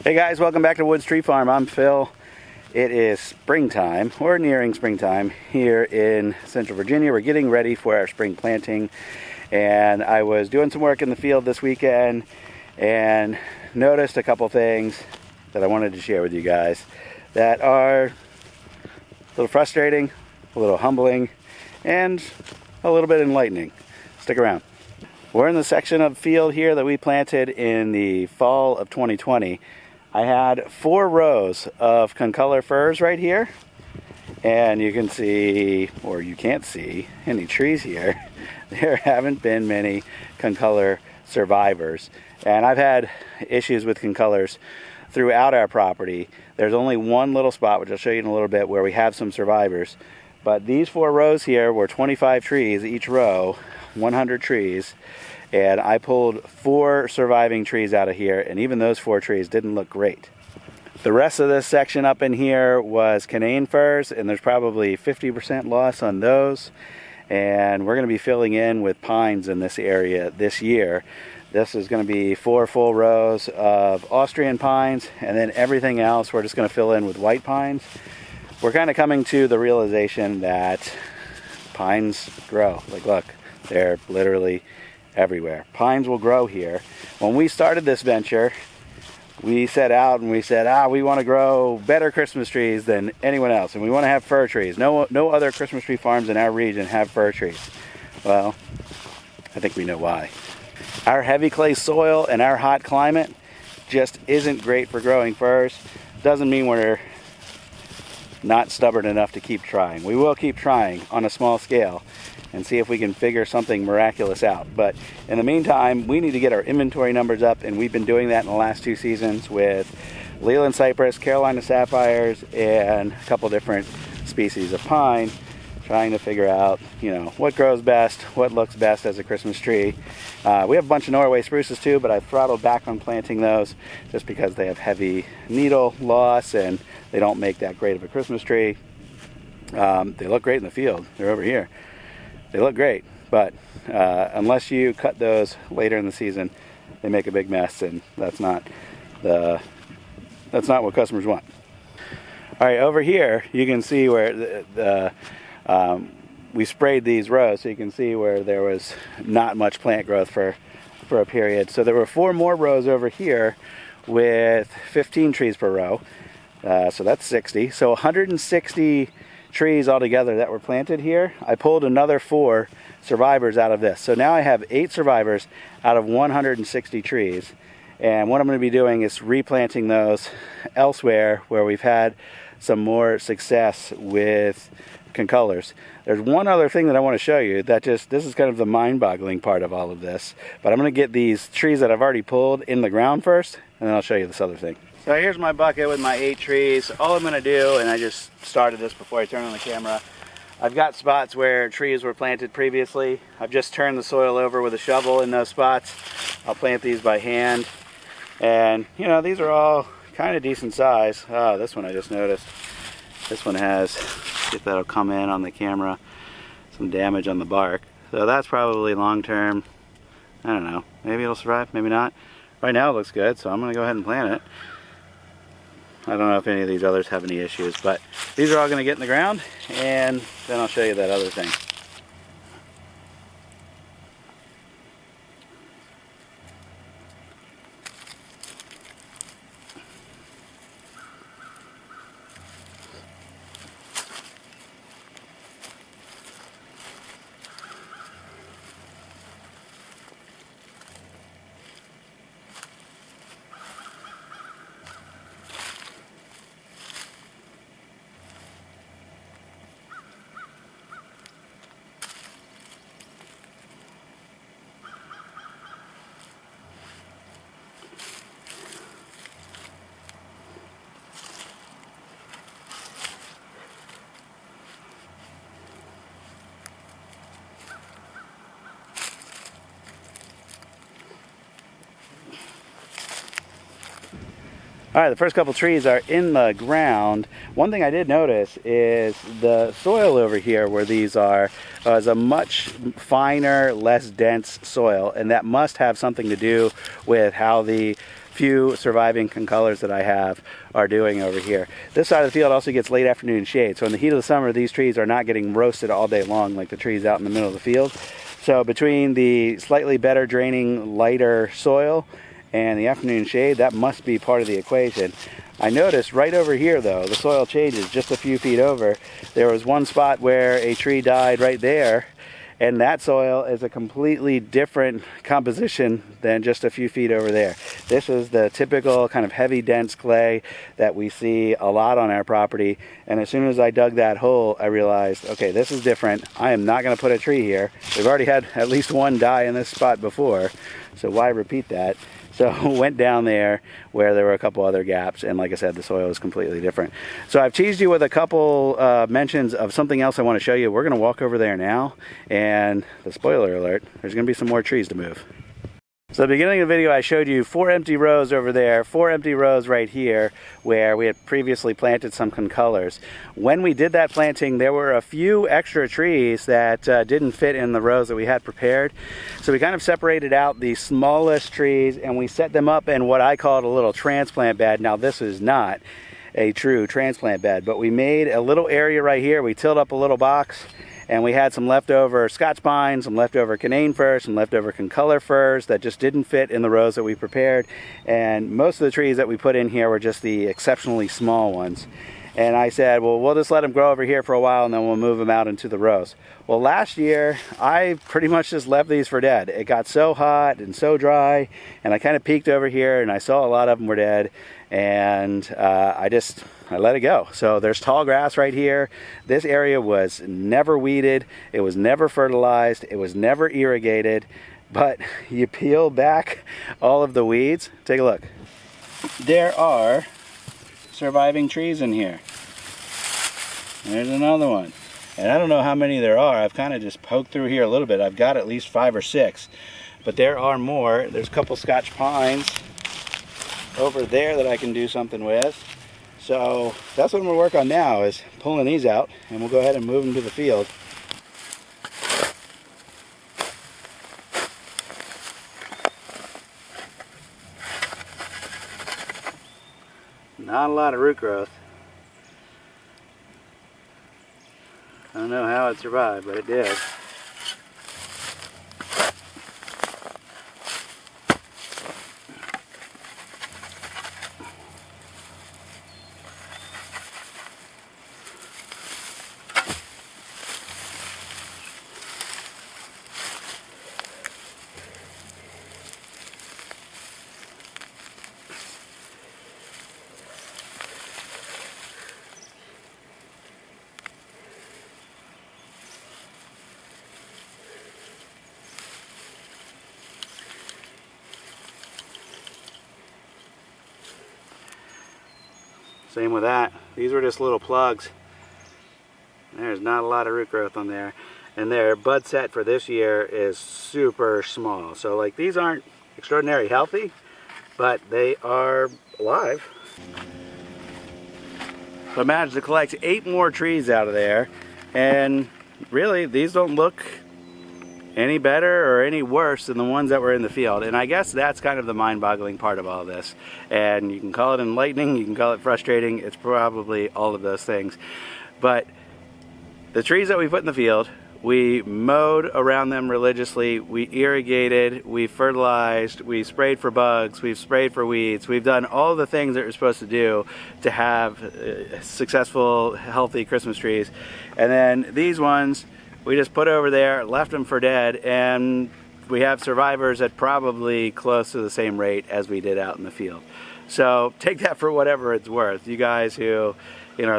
Hey guys, welcome back to Woods Tree Farm. I'm Phil. It is springtime, or nearing springtime, here in Central Virginia. We're getting ready for our spring planting, and I was doing some work in the field this weekend and noticed a couple things that I wanted to share with you guys that are a little frustrating, a little humbling, and a little bit enlightening. Stick around. We're in the section of field here that we planted in the fall of 2020. I had 4 rows of Concolor Firs right here, and you can see, or you can't see, any trees here. There haven't been many Concolor survivors, and I've had issues with Concolors throughout our property. There's only one little spot, which I'll show you in a little bit, where we have some survivors, but these 4 rows here were 25 trees each row, 100 trees. And I pulled 4 surviving trees out of here, and even those 4 trees didn't look great. The rest of this section up in here was canaan firs, and there's probably 50% loss on those. And we're going to be filling in with pines in this area this year. This is going to be 4 full rows of Austrian pines, and then everything else we're just going to fill in with white pines. We're kind of coming to the realization that pines grow. Like, look, they're literally everywhere. Pines will grow here. When we started this venture, we set out and we said, we want to grow better Christmas trees than anyone else, and we want to have fir trees. No other Christmas tree farms in our region have fir trees. Well, I think we know why. Our heavy clay soil and our hot climate just isn't great for growing firs. Doesn't mean we're not stubborn enough to keep trying. We will keep trying on a small scale and see if we can figure something miraculous out. But in the meantime, we need to get our inventory numbers up, and we've been doing that in the last 2 seasons with Leland cypress, Carolina sapphires, and a couple different species of pine, trying to figure out, what grows best, what looks best as a Christmas tree. We have a bunch of Norway spruces too, but I've throttled back on planting those just because they have heavy needle loss and they don't make that great of a Christmas tree. They look great in the field. They're over here. They look great, but unless you cut those later in the season, they make a big mess, and that's not what customers want. All right, over here you can see where we sprayed these rows, so you can see where there was not much plant growth for a period. So there were 4 more rows over here with 15 trees per row, so that's 60. So 160 trees altogether that were planted here. I pulled another 4 survivors out of this. So now I have 8 survivors out of 160 trees. And what I'm going to be doing is replanting those elsewhere where we've had some more success with Concolors. There's one other thing that I want to show you that this is kind of the mind-boggling part of all of this. But I'm going to get these trees that I've already pulled in the ground first, and then I'll show you this other thing. So here's my bucket with my 8 trees. All I'm going to do, and I just started this before I turned on the camera, I've got spots where trees were planted previously. I've just turned the soil over with a shovel in those spots. I'll plant these by hand. And, these are all kind of decent size. Oh, this one I just noticed. This one has, if that'll come in on the camera, some damage on the bark. So that's probably long-term. I don't know. Maybe it'll survive, maybe not. Right now it looks good, so I'm going to go ahead and plant it. I don't know if any of these others have any issues, but these are all going to get in the ground, and then I'll show you that other thing. All right, the first couple trees are in the ground. One thing I did notice is the soil over here where these are is a much finer, less dense soil, and that must have something to do with how the few surviving concolors that I have are doing over here. This side of the field also gets late afternoon shade, so in the heat of the summer these trees are not getting roasted all day long like the trees out in the middle of the field. So between the slightly better draining lighter soil and the afternoon shade, that must be part of the equation. I noticed right over here though, the soil changes just a few feet over. There was one spot where a tree died right there, and that soil is a completely different composition than just a few feet over there. This is the typical kind of heavy dense clay that we see a lot on our property, and as soon as I dug that hole I realized, okay, this is different. I am not going to put a tree here. We've already had at least one die in this spot before, so why repeat that? So went down there where there were a couple other gaps, and like I said, the soil is completely different. So I've teased you with a couple mentions of something else I want to show you. We're going to walk over there now, and the spoiler alert, there's going to be some more trees to move. So at the beginning of the video I showed you 4 empty rows over there, 4 empty rows right here where we had previously planted some concolors. When we did that planting there were a few extra trees that didn't fit in the rows that we had prepared. So we kind of separated out the smallest trees and we set them up in what I called a little transplant bed. Now this is not a true transplant bed, but we made a little area right here. We tilled up a little box, and we had some leftover Scotch pine, some leftover canaan fir, some leftover Concolor firs that just didn't fit in the rows that we prepared. And most of the trees that we put in here were just the exceptionally small ones. And I said, well, we'll just let them grow over here for a while and then we'll move them out into the rows. Well, last year, I pretty much just left these for dead. It got so hot and so dry, and I kind of peeked over here and I saw a lot of them were dead, and I let it go. So there's tall grass right here. This area was never weeded. It was never fertilized. It was never irrigated. But you peel back all of the weeds. Take a look. There are surviving trees in here. There's another one. And I don't know how many there are. I've kind of just poked through here a little bit. I've got at least 5 or 6. But there are more. There's a couple Scotch pines over there that I can do something with. So that's what I'm going to work on now, is pulling these out, and we'll go ahead and move them to the field. Not a lot of root growth. I don't know how it survived, but it did. Same with that. These were just little plugs. There's not a lot of root growth on there. And their bud set for this year is super small. So like, these aren't extraordinarily healthy, but they are alive. So I managed to collect 8 more trees out of there, and really these don't look any better or any worse than the ones that were in the field. And I guess that's kind of the mind-boggling part of all this. And you can call it enlightening, you can call it frustrating, it's probably all of those things. But the trees that we put in the field, we mowed around them religiously, we irrigated, we fertilized, we sprayed for bugs, we've sprayed for weeds, we've done all the things that you're supposed to do to have successful, healthy Christmas trees. And then these ones, we just put over there, left them for dead, and we have survivors at probably close to the same rate as we did out in the field. So take that for whatever it's worth. You guys who,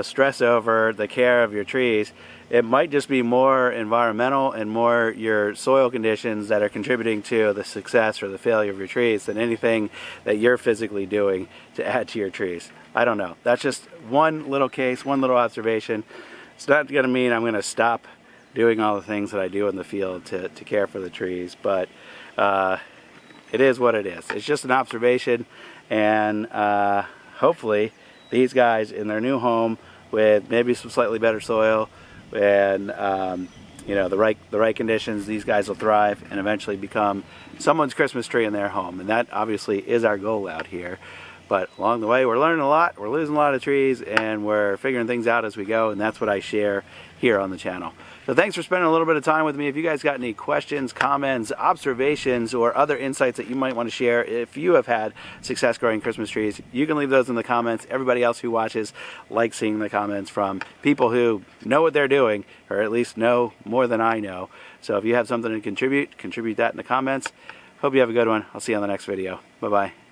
stress over the care of your trees, it might just be more environmental and more your soil conditions that are contributing to the success or the failure of your trees than anything that you're physically doing to add to your trees. I don't know. That's just one little case, one little observation. It's not going to mean I'm going to stop doing all the things that I do in the field to care for the trees, but it is what it is. It's just an observation, and hopefully these guys in their new home with maybe some slightly better soil and you know, the right conditions, these guys will thrive and eventually become someone's Christmas tree in their home. And that obviously is our goal out here. But along the way, we're learning a lot, we're losing a lot of trees, and we're figuring things out as we go, and that's what I share here on the channel. So thanks for spending a little bit of time with me. If you guys got any questions, comments, observations, or other insights that you might want to share, if you have had success growing Christmas trees, you can leave those in the comments. Everybody else who watches likes seeing the comments from people who know what they're doing, or at least know more than I know. So if you have something to contribute that in the comments. Hope you have a good one. I'll see you on the next video. Bye-bye.